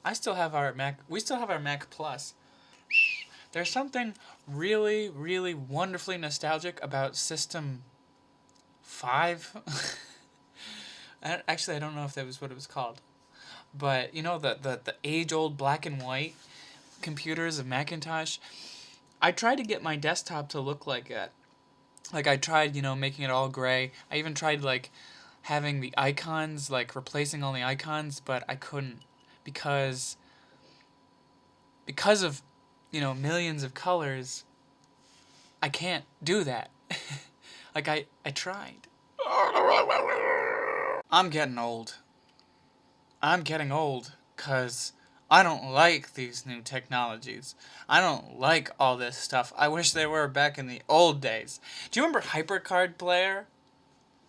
I still have our Mac. We still have our Mac Plus. There's something really, really wonderfully nostalgic about System 5. Actually, I don't know if that was what it was called. But, you know, the age-old black and white computers of Macintosh. I tried to get my desktop to look like that. Like, I tried, you know, making it all gray. I even tried, like, having the icons, like, replacing all the icons, but I couldn't. Because of, you know, millions of colors, I can't do that. Like, I tried. I'm getting old. I'm getting old, because I don't like these new technologies. I don't like all this stuff. I wish they were back in the old days. Do you remember HyperCard Player?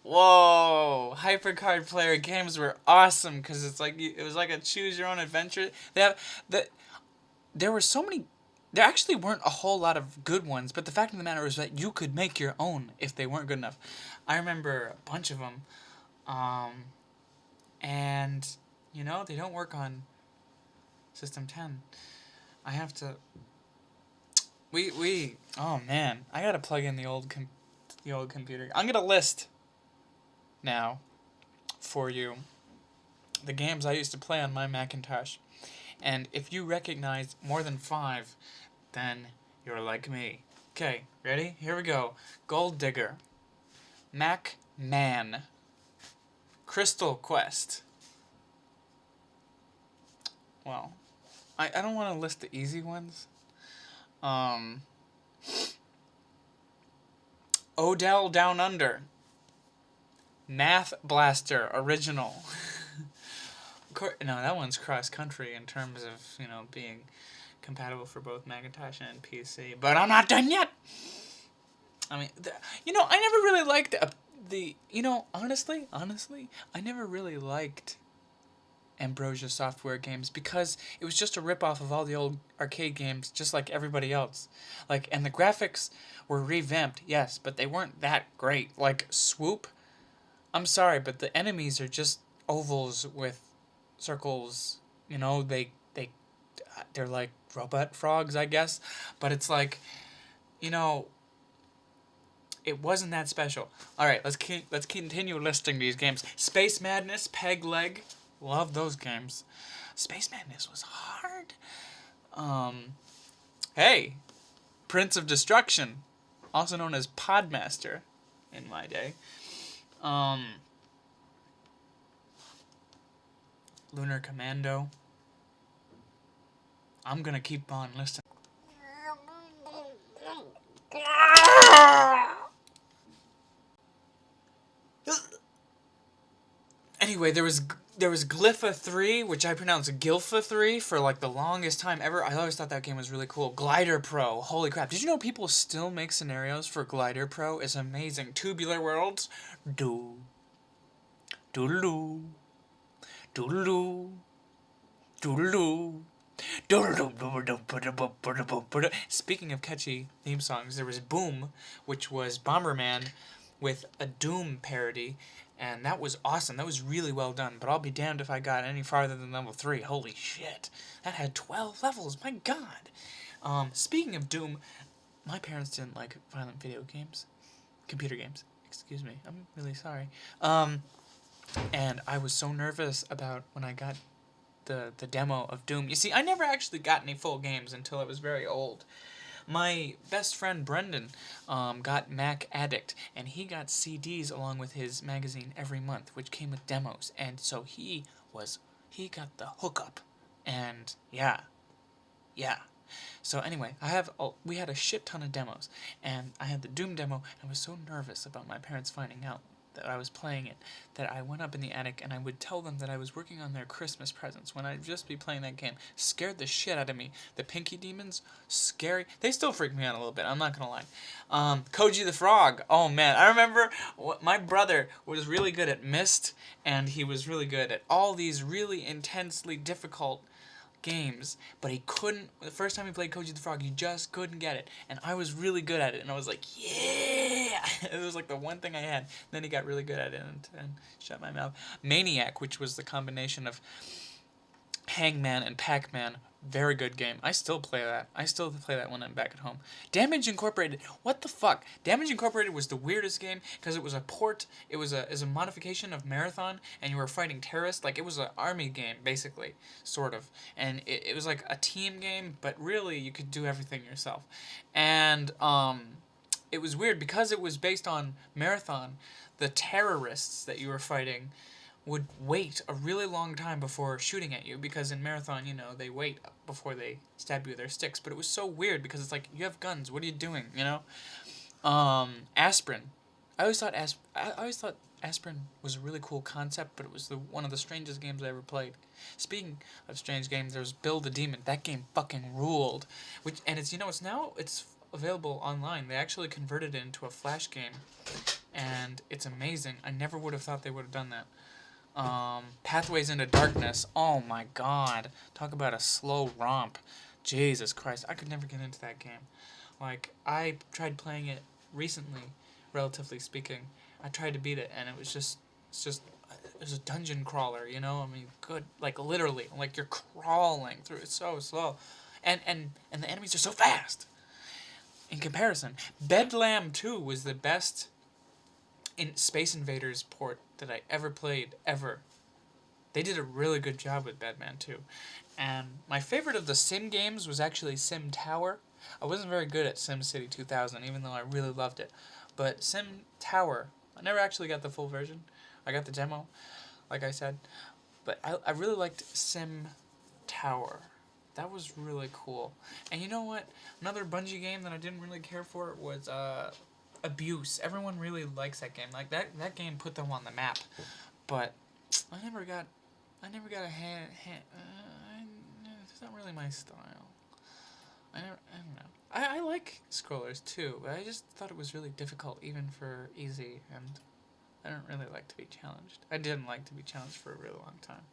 Whoa, HyperCard Player games were awesome, because it's like, it was like a choose your own adventure. There were so many. There actually weren't a whole lot of good ones, but the fact of the matter is that you could make your own if they weren't good enough. I remember a bunch of them, and you know, they don't work on System 10. I have to. Oh man, I gotta plug in the old computer. I'm gonna list now for you the games I used to play on my Macintosh, and if you recognize more than 5, then you're like me. Okay, ready? Here we go. Gold Digger, Mac Man, Crystal Quest. Well, I don't want to list the easy ones. Odell Down Under, Math Blaster Original. No, that one's cross-country in terms of, you know, being compatible for both Macintosh and PC. But I'm not done yet! I mean, you know, I never really liked you know, honestly, I never really liked Ambrosia Software games because it was just a ripoff of all the old arcade games, just like everybody else. Like, and the graphics were revamped, yes, but they weren't that great. Like, Swoop, I'm sorry, but the enemies are just ovals with circles. You know, they're like robot frogs, I guess. But it's like, you know, it wasn't that special. All right, let's continue listing these games. Space Madness, Peg Leg, love those games. Space Madness was hard. Hey, Prince of Destruction, also known as Podmaster, in my day. Lunar Commando. I'm gonna keep on listing. Anyway, there was Glypha 3, which I pronounced Gilfa 3 for like the longest time ever. I always thought that game was really cool. Glider Pro, holy crap. Did you know people still make scenarios for Glider Pro? It's amazing. Tubular Worlds, do, doodaloo, doodaloo, doodaloo. Speaking of catchy theme songs, there was Boom, which was Bomberman with a Doom parody, and that was awesome. That was really well done, but I'll be damned if I got any farther than level 3. Holy shit. That had 12 levels, my god. Speaking of Doom, my parents didn't like violent video games. Computer games. Excuse me. I'm really sorry. And I was so nervous about when I got the demo of Doom. You see, I never actually got any full games until I was very old. My best friend Brendan got Mac Addict, and he got CDs along with his magazine every month, which came with demos, and so he got the hookup, and yeah. So anyway, we had a shit ton of demos, and I had the Doom demo, and I was so nervous about my parents finding out that I was playing it, that I went up in the attic and I would tell them that I was working on their Christmas presents when I'd just be playing that game. Scared the shit out of me. The Pinky Demons, scary. They still freak me out a little bit, I'm not gonna lie. Koji the Frog, oh man, I remember my brother was really good at Myst, and he was really good at all these really intensely difficult games, but he couldn't. The first time he played Koji the Frog, he just couldn't get it, and I was really good at it, and I was like, yeah! It was like the one thing I had. Then he got really good at it and shut my mouth. Maniac, which was the combination of Hangman and Pac-Man, very good game. I still play that. I still play that when I'm back at home. Damage Incorporated, what the fuck? Damage Incorporated was the weirdest game because it was a port, it was a modification of Marathon, and you were fighting terrorists. Like, it was an army game, basically, sort of. And it was like a team game, but really you could do everything yourself. And, it was weird because it was based on Marathon. The terrorists that you were fighting would wait a really long time before shooting at you, because in Marathon, you know, they wait before they stab you with their sticks. But it was so weird because it's like, you have guns, what are you doing, you know? Aspirin. I always thought Aspirin was a really cool concept, but it was one of the strangest games I ever played. Speaking of strange games, there's Build a Demon. That game fucking ruled. And it's, you know, it's available online. They actually converted it into a Flash game, and it's amazing. I never would have thought they would have done that. Pathways into Darkness. Oh my god. Talk about a slow romp. Jesus Christ. I could never get into that game. Like, I tried playing it recently, relatively speaking. I tried to beat it, and it was a dungeon crawler, you know? I mean, good, like, literally. Like, you're crawling through it so slow. And the enemies are so fast. In comparison, Bedlam 2 was the best in Space Invaders port that I ever played, ever. They did a really good job with Bedman 2. And my favorite of the Sim games was actually Sim Tower. I wasn't very good at SimCity 2000, even though I really loved it. But Sim Tower, I never actually got the full version. I got the demo, like I said. But I really liked Sim Tower. That was really cool. And you know what? Another Bungie game that I didn't really care for was Abuse. Everyone really likes that game. Like, that game put them on the map. But I never got a hand. It's not really my style. I don't know. I like scrollers too, but I just thought it was really difficult, even for easy, and I don't really like to be challenged. I didn't like to be challenged for a really long time.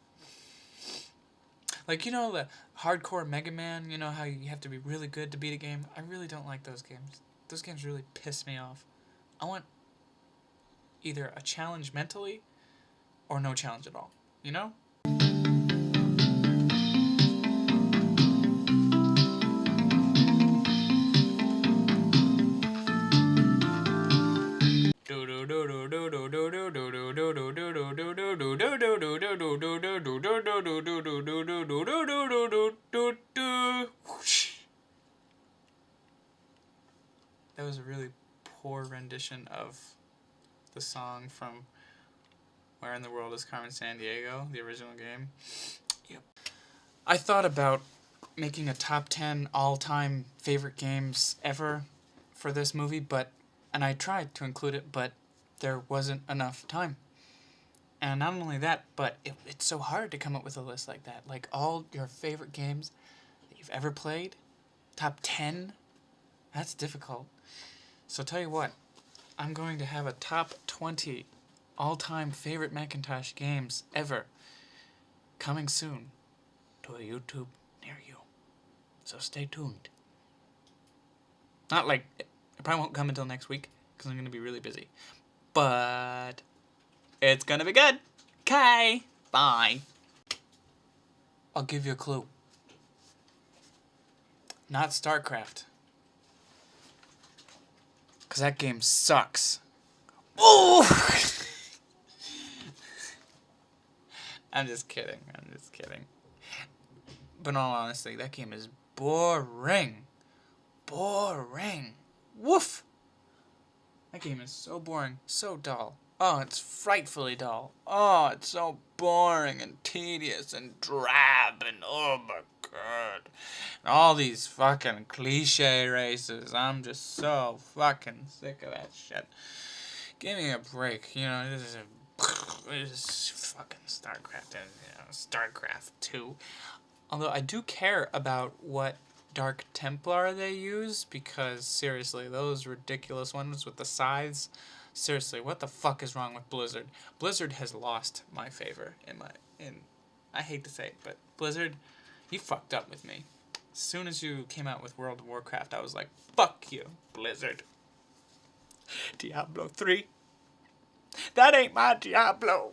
Like, you know, the hardcore Mega Man, you know how you have to be really good to beat a game? I really don't like those games. Those games really piss me off. I want either a challenge mentally or no challenge at all, you know? That was a really poor rendition of the song from Where in the World is Carmen Sandiego, the original game. Yep. I thought about making a top 10 all-time favorite games ever for this movie, and I tried to include it, but there wasn't enough time. And not only that, but it's so hard to come up with a list like that. Like, all your favorite games that you've ever played, top 10, that's difficult. So tell you what, I'm going to have a top 20 all-time favorite Macintosh games ever coming soon to a YouTube near you. So stay tuned. Not like, it probably won't come until next week, because I'm going to be really busy. But it's going to be good. Okay, bye. I'll give you a clue. Not StarCraft. Because that game sucks. Oh! I'm just kidding. But in all honesty, that game is boring. Boring. Woof! That game is so boring, so dull. Oh, it's frightfully dull. Oh, it's so boring and tedious and drab and oh my god. And all these fucking cliche races. I'm just so fucking sick of that shit. Give me a break. You know, this is fucking StarCraft and, you know, StarCraft 2. Although I do care about what Dark Templar they use, because seriously, those ridiculous ones with the scythes, seriously, what the fuck is wrong with Blizzard? Blizzard has lost my favor I hate to say it, but Blizzard, you fucked up with me. As soon as you came out with World of Warcraft, I was like, fuck you, Blizzard. Diablo 3. That ain't my Diablo.